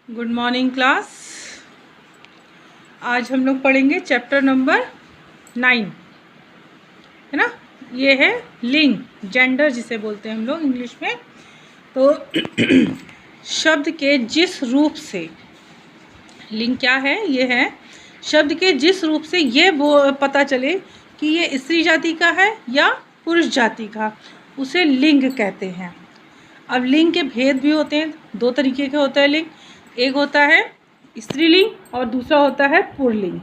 Good morning class. आज हम लोग पढ़ेंगे चैप्टर नंबर 9, है ना। ये है लिंग, जेंडर जिसे बोलते हैं हम लोग इंग्लिश में। तो शब्द के जिस रूप से, लिंग क्या है, ये है शब्द के जिस रूप से ये वो पता चले कि ये स्त्री जाति का है या पुरुष जाति का, उसे लिंग कहते हैं। अब लिंग के भेद भी होते हैं, दो तरीके के होता है लिंग। एक होता है स्त्रीलिंग और दूसरा होता है पुल्लिंग।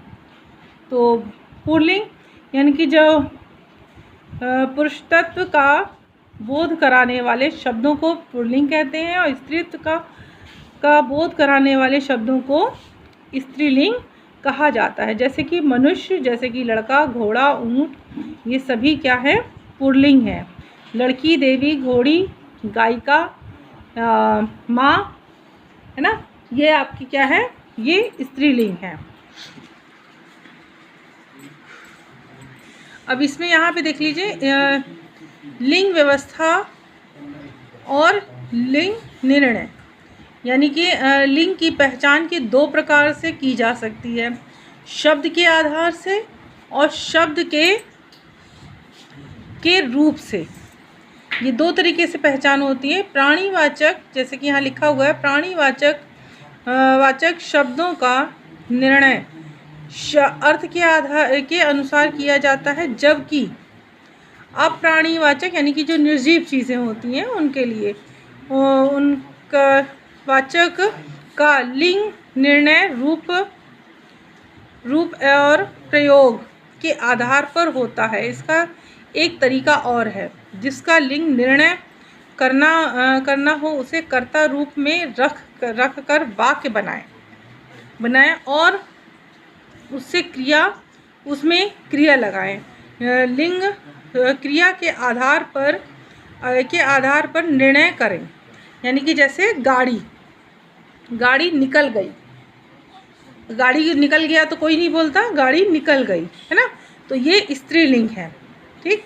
तो पुल्लिंग यानी कि जो पुरुषत्व का बोध कराने वाले शब्दों को पुल्लिंग कहते हैं, और स्त्रीत्व का बोध कराने वाले शब्दों को स्त्रीलिंग कहा जाता है। जैसे कि मनुष्य, जैसे कि लड़का, घोड़ा, ऊंट, ये सभी क्या है, पुल्लिंग है। लड़की, देवी, घोड़ी, गायिका, माँ, है ना, ये आपकी क्या है, ये स्त्रीलिंग है। अब इसमें यहाँ पे देख लीजिए लिंग व्यवस्था और लिंग निर्णय, यानी कि लिंग की पहचान की दो प्रकार से की जा सकती है, शब्द के आधार से और शब्द के रूप से। ये दो तरीके से पहचान होती है। प्राणीवाचक, जैसे कि यहाँ लिखा हुआ है, वाचक शब्दों का निर्णय अर्थ के आधार के अनुसार किया जाता है, जबकि अप्राणीवाचक यानी कि जो निर्जीव चीज़ें होती हैं उनके लिए उनका वाचक का लिंग निर्णय रूप और प्रयोग के आधार पर होता है। इसका एक तरीका और है, जिसका लिंग निर्णय करना हो उसे कर्ता रूप में रख कर वाक्य बनाएं और उससे उसमें क्रिया लगाएं। लिंग क्रिया के आधार पर निर्णय करें, यानी कि जैसे गाड़ी निकल गई, गाड़ी निकल गया तो कोई नहीं बोलता गाड़ी निकल गई, है ना, तो ये स्त्रीलिंग है। ठीक,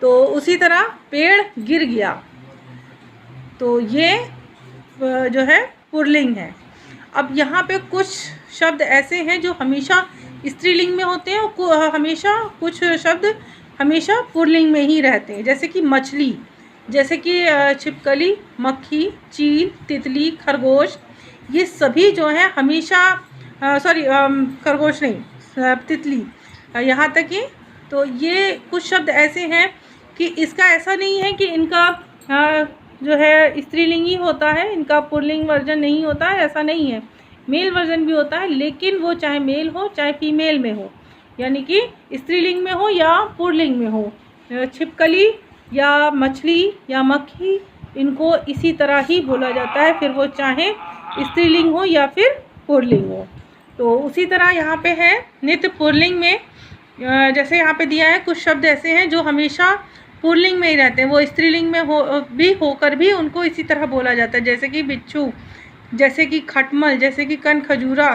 तो उसी तरह पेड़ गिर गया, तो ये जो है पुल्लिंग है। अब यहाँ पे कुछ शब्द ऐसे हैं जो हमेशा स्त्रीलिंग में होते हैं और कुछ शब्द हमेशा पुल्लिंग में ही रहते हैं। जैसे कि मछली, जैसे कि छिपकली, मक्खी, चील, तितली, खरगोश, ये सभी जो है हमेशा खरगोश नहीं, तितली, यहाँ तक कि तो ये कुछ शब्द ऐसे हैं कि इसका ऐसा नहीं है कि इनका जो है स्त्रीलिंग ही होता है, इनका पुल्लिंग वर्जन नहीं होता है, ऐसा नहीं है। मेल वर्जन भी होता है, लेकिन वो चाहे मेल हो चाहे फीमेल में हो, यानी कि स्त्रीलिंग में हो या पुल्लिंग में हो। छिपकली या मछली या मक्खी, इनको इसी तरह ही बोला जाता है, फिर वो चाहे स्त्रीलिंग हो या फिर पुल्लिंग हो। तो उसी तरह यहाँ पे है नित्य पुल्लिंग में, जैसे यहाँ पे दिया है कुछ शब्द ऐसे हैं जो हमेशा पुल्लिंग में ही रहते हैं, वो स्त्रीलिंग में होकर भी उनको इसी तरह बोला जाता है। जैसे कि बिच्छू, जैसे कि खटमल, जैसे कि कनखजूरा,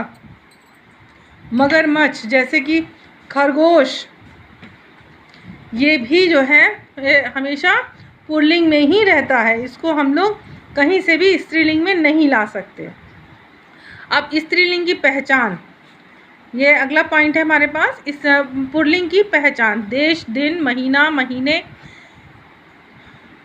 मगरमच्छ, जैसे कि खरगोश, ये भी जो है हमेशा पुल्लिंग में ही रहता है। इसको हम लोग कहीं से भी स्त्रीलिंग में नहीं ला सकते। अब स्त्रीलिंग की पहचान, ये अगला पॉइंट है हमारे पास। इस पुल्लिंग की पहचान, देश, दिन, महीना, महीने,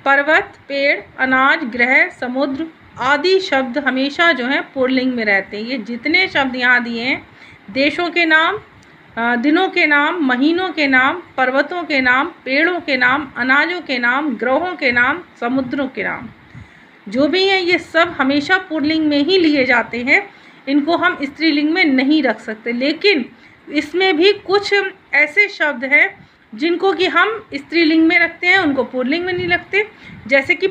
पर्वत, पेड़, अनाज, ग्रह, समुद्र आदि शब्द हमेशा जो है पुल्लिंग में रहते हैं। ये जितने शब्द यहाँ दिए हैं, देशों के नाम, दिनों के नाम, महीनों के नाम, पर्वतों के नाम, पेड़ों के नाम, अनाजों के नाम, ग्रहों के नाम, समुद्रों के नाम, जो भी हैं ये सब हमेशा पुल्लिंग में ही लिए जाते हैं। इनको हम स्त्रीलिंग में नहीं रख सकते। लेकिन इसमें भी कुछ ऐसे शब्द हैं जिनको कि हम स्त्रीलिंग में रखते हैं, उनको पुल्लिंग में नहीं रखते। जैसे कि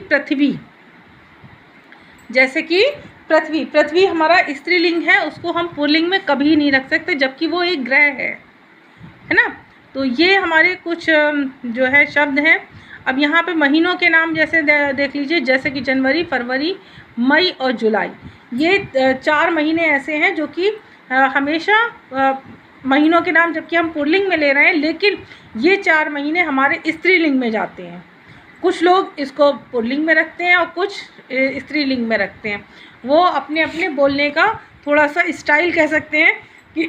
पृथ्वी हमारा स्त्रीलिंग है, उसको हम पुल्लिंग में कभी नहीं रख सकते, जबकि वो एक ग्रह है ना। तो ये हमारे कुछ जो है शब्द हैं। अब यहाँ पे महीनों के नाम जैसे देख लीजिए, जैसे कि जनवरी, फरवरी, मई और जुलाई, ये 4 महीने ऐसे हैं जो कि हमेशा महीनों के नाम जबकि हम पुल्लिंग में ले रहे हैं, लेकिन ये 4 महीने हमारे स्त्रीलिंग में जाते हैं। कुछ लोग इसको पुल्लिंग में रखते हैं और कुछ स्त्रीलिंग में रखते हैं। वो अपने अपने बोलने का थोड़ा सा स्टाइल कह सकते हैं कि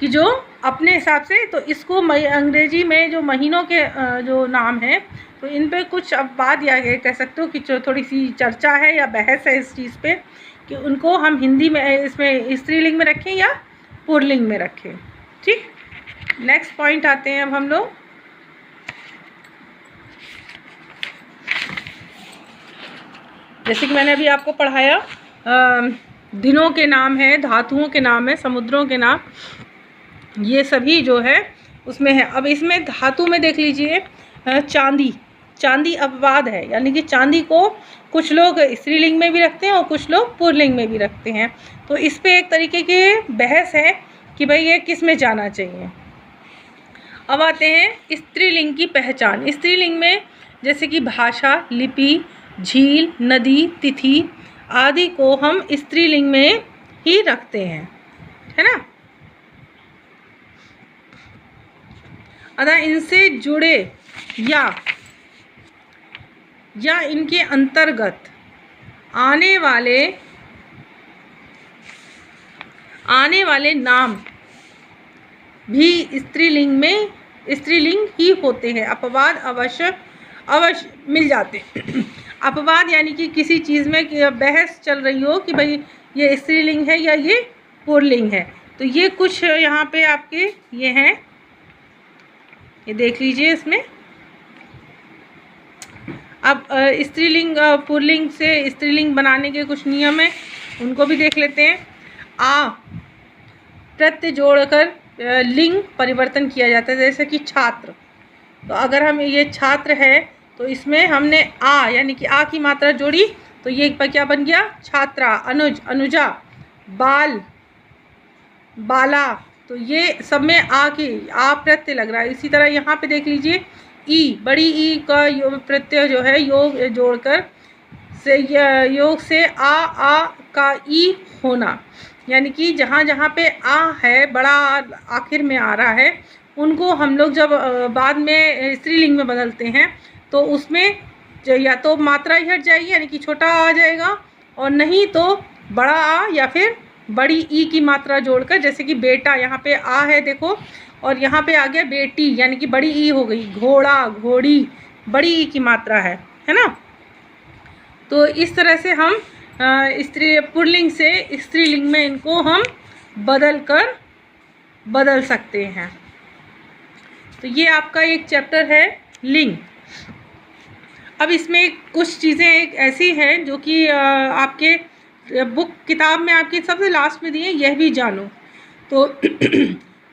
कि जो अपने हिसाब से, तो इसको अंग्रेजी में जो महीनों के जो नाम है, तो इन पे कुछ अब बात या कह सकते हो कि थोड़ी सी चर्चा है या बहस है इस चीज़ पे कि उनको हम हिंदी में इसमें स्त्रीलिंग में रखें या पुल्लिंग में रखें। ठीक, नेक्स्ट पॉइंट आते हैं अब हम लोग। जैसे कि मैंने अभी आपको पढ़ाया, दिनों के नाम है, धातुओं के नाम है, समुद्रों के नाम, ये सभी जो है उसमें है। अब इसमें धातु में देख लीजिए, चांदी, चांदी अपवाद है, यानी कि चांदी को कुछ लोग स्त्रीलिंग में भी रखते हैं और कुछ लोग पुल्लिंग में भी रखते हैं। तो इस पे एक तरीके की बहस है कि भाई ये किस में जाना चाहिए। अब आते हैं स्त्रीलिंग की पहचान। स्त्रीलिंग में जैसे कि भाषा, लिपि, झील, नदी, तिथि आदि को हम स्त्रीलिंग में ही रखते हैं, है ना। अतः इनसे जुड़े या इनके अंतर्गत आने वाले नाम भी स्त्रीलिंग ही होते हैं। अपवाद अवश्य मिल जाते हैं। अपवाद यानी कि किसी चीज़ में बहस चल रही हो कि भाई ये स्त्रीलिंग है या ये पुल्लिंग है, तो ये कुछ यहाँ पे आपके ये हैं, ये देख लीजिए इसमें। अब स्त्रीलिंग पुल्लिंग से स्त्रीलिंग बनाने के कुछ नियम हैं, उनको भी देख लेते हैं। आ प्रत्यय जोड़कर लिंग परिवर्तन किया जाता है, जैसे कि छात्र, तो अगर हम ये छात्र है तो इसमें हमने आ यानी कि आ की मात्रा जोड़ी, तो ये क्या बन गया, छात्रा। अनुज, अनुजा। बाल, बाला, तो ये सब में आ प्रत्यय लग रहा है। इसी तरह यहाँ पे देख लीजिए, ई, बड़ी ई का प्रत्यय जो है योग जोड़कर से योग से आ का ई होना, यानी कि जहाँ जहाँ पे आ है बड़ा आखिर में आ रहा है, उनको हम लोग जब बाद में स्त्रीलिंग में बदलते हैं तो उसमें या तो मात्रा ही हट जाएगी यानी कि छोटा आ जाएगा, और नहीं तो बड़ा आ या फिर बड़ी ई की मात्रा जोड़कर, जैसे कि बेटा यहाँ पे आ है देखो, और यहाँ पे आ गया बेटी यानी कि बड़ी ई हो गई। घोड़ा, घोड़ी, बड़ी ई की मात्रा है ना। तो इस तरह से हम पुल्लिंग से स्त्रीलिंग में इनको हम बदल सकते हैं। तो ये आपका एक चैप्टर है लिंग। अब इसमें कुछ चीज़ें एक ऐसी हैं जो कि आपके किताब में आपकी सबसे लास्ट में दी है, यह भी जानो। तो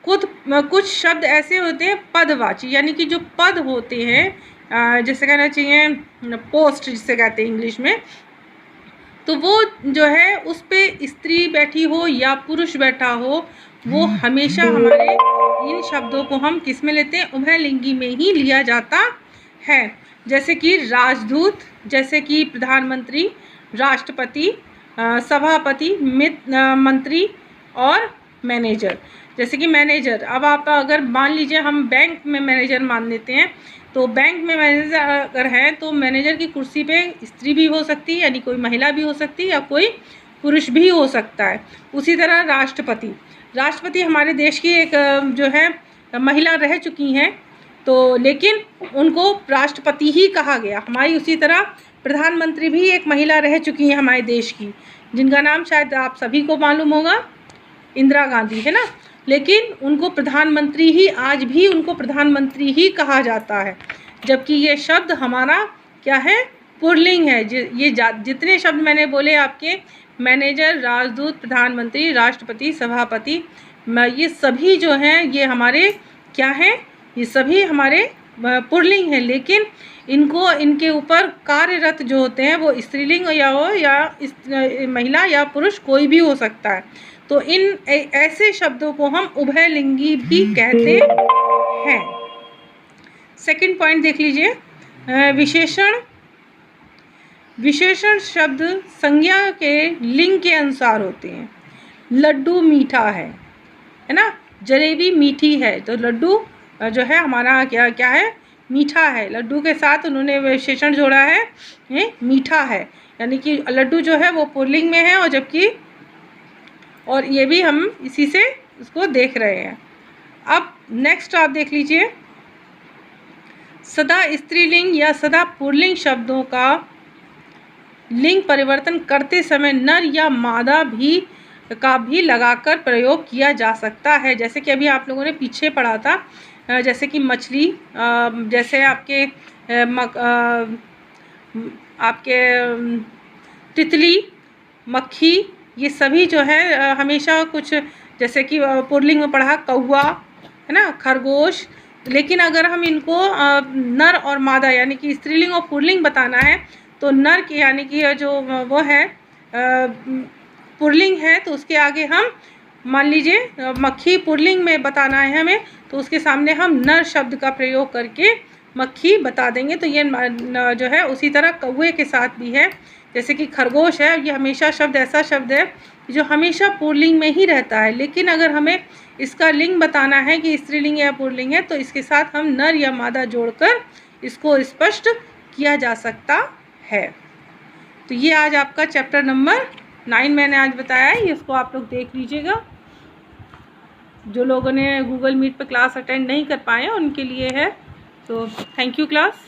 कुछ शब्द ऐसे होते हैं पदवाची, यानी कि जो पद होते हैं, जैसे कहना चाहिए पोस्ट जिसे कहते हैं इंग्लिश में, तो वो जो है उस पे स्त्री बैठी हो या पुरुष बैठा हो, वो हमेशा हमारे इन शब्दों को हम किस में लेते हैं, उभयलिंगी में ही लिया जाता है। जैसे कि राजदूत, जैसे कि प्रधानमंत्री, राष्ट्रपति, सभापति, मंत्री और मैनेजर। जैसे कि मैनेजर, अब आप अगर मान लीजिए हम बैंक में मैनेजर मान लेते हैं, तो बैंक में मैनेजर अगर हैं तो मैनेजर की कुर्सी पे स्त्री भी हो सकती है, यानी कोई महिला भी हो सकती है या कोई पुरुष भी हो सकता है। उसी तरह राष्ट्रपति हमारे देश की एक जो है महिला रह चुकी हैं, तो लेकिन उनको राष्ट्रपति ही कहा गया। हमारी उसी तरह प्रधानमंत्री भी एक महिला रह चुकी हैं हमारे देश की, जिनका नाम शायद आप सभी को मालूम होगा, इंदिरा गांधी, है ना। लेकिन उनको प्रधानमंत्री ही, आज भी उनको प्रधानमंत्री ही कहा जाता है, जबकि ये शब्द हमारा क्या है, पुल्लिंग है। ये जितने शब्द मैंने बोले आपके, मैनेजर, राजदूत, प्रधानमंत्री, राष्ट्रपति, सभापति, ये सभी जो हैं ये हमारे क्या हैं, ये सभी हमारे पुल्लिंग हैं। लेकिन इनके ऊपर कार्यरत जो होते हैं वो स्त्रीलिंग या महिला या पुरुष कोई भी हो सकता है। तो इन ऐसे शब्दों को हम उभयलिंगी भी कहते हैं। सेकंड पॉइंट देख लीजिए, विशेषण शब्द संज्ञा के लिंग के अनुसार होते हैं। लड्डू मीठा है ना, जलेबी मीठी है, तो लड्डू जो है हमारा क्या है, मीठा है। लड्डू के साथ उन्होंने विशेषण जोड़ा है मीठा है। यानी कि लड्डू जो है वो पुल्लिंग में है, और जबकि और ये भी हम इसी से इसको देख रहे हैं। अब नेक्स्ट आप देख लीजिए, सदा स्त्रीलिंग या सदा पुल्लिंग शब्दों का लिंग परिवर्तन करते समय नर या मादा का भी लगाकर प्रयोग किया जा सकता है। जैसे कि अभी आप लोगों ने पीछे पढ़ा था, जैसे कि मछली, जैसे आपके तितली, मक्खी, ये सभी जो है हमेशा कुछ, जैसे कि पुल्लिंग में पढ़ा कौवा, है ना, खरगोश। लेकिन अगर हम इनको नर और मादा यानी कि स्त्रीलिंग और पुल्लिंग बताना है तो नर की यानी कि जो वो है पुल्लिंग है, तो उसके आगे हम मान लीजिए मक्खी पुल्लिंग में बताना है हमें, तो उसके सामने हम नर शब्द का प्रयोग करके मक्खी बता देंगे। तो ये जो है उसी तरह कौवे के साथ भी है। जैसे कि खरगोश है, ये हमेशा शब्द ऐसा शब्द है जो हमेशा पुल्लिंग में ही रहता है, लेकिन अगर हमें इसका लिंग बताना है कि स्त्रीलिंग या पुल्लिंग है तो इसके साथ हम नर या मादा जोड़कर इसको स्पष्ट किया जा सकता है। तो ये आज आपका चैप्टर नंबर 9 मैंने आज बताया है, इसको आप लोग देख लीजिएगा। जो लोगों ने गूगल मीट पर क्लास अटेंड नहीं कर पाए उनके लिए है। तो थैंक यू क्लास।